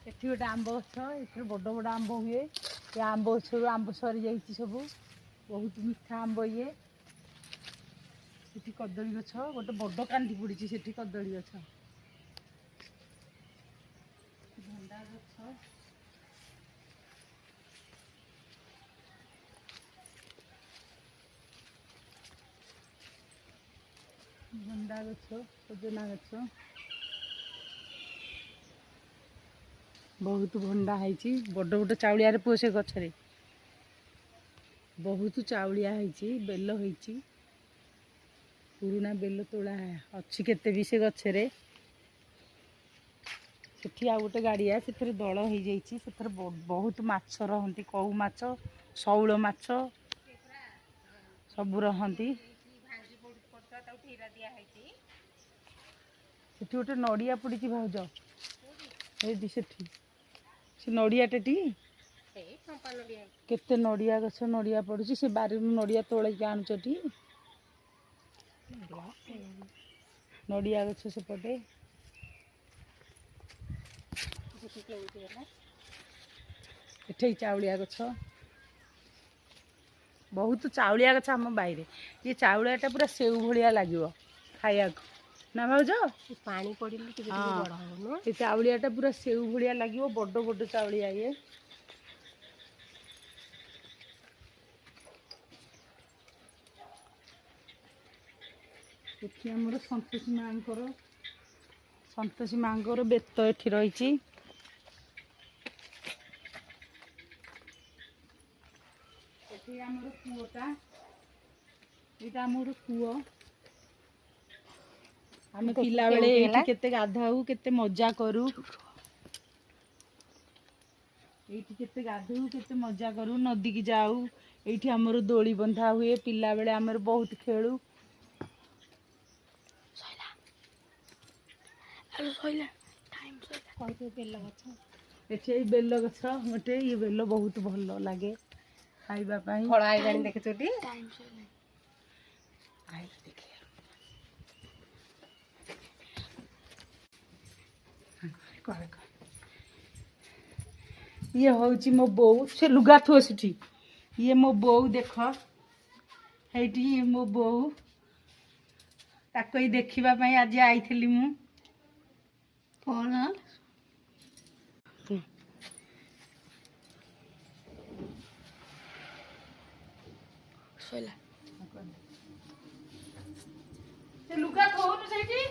एठी गोटे आंब गछ ए बड़ बड़ आंब हुए ये आंब गचर आंब सरी जाइए सब बहुत मीठा आंब ये सेठी कदली गछ गोटे बड़ कांदी पड़ी सेठी कदली गछ भंडा गछ भंडा गछ सजना गछ बहुत भंडा है बड़ बड़ चाउलिया पुओ से गछरे बहुत चाउलिया है बेल होती पुराना बेल तोड़ा अच्छी केते भी से गछरे सेठी आ गोटे गाड़िया से दल हो जाइए बहुत माछ रहती कौ माछ शौल माछ सब रहती सेठी गोटे नड़िया पड़ी भाउज ये सेठी से नड़ियाटी केते नड़िया गछ नड़िया पड़ुची से बारी नड़िया तोड़ के आणुचटी नड़िया गछ सेपटे एठे चाउलिया गछ बहुत चाउलिया गछ आम बाईरे ये चाउलियाटा पूरा सेऊ भलिया लगे खाया ना भाउज पानी पड़े ये चाउलियाटा पूरा सेऊ भलिया लगे बड़ बड़ चाउलिया ये एठी हमर संतोषी मांकर बेत एठी रही कूटा यहाँ आमर कूओ आम पिला बेले केते गाधाऊ केते मजा करू एठी केते गाधू केते मजा करू नदी की जाऊ एठी आमर दोली बंधा हुए पिला बेले आमर बहुत खेलू बेल गछ गोटे ये बेल बहुत भल लगे खाइबा पाई फल आइलानी देखछोटी ये हूँ मो बो से लुगा थो सी ये मो बो देख ये मो बो ताको देखा आज आई मु कौन लुगा थोनु सेठी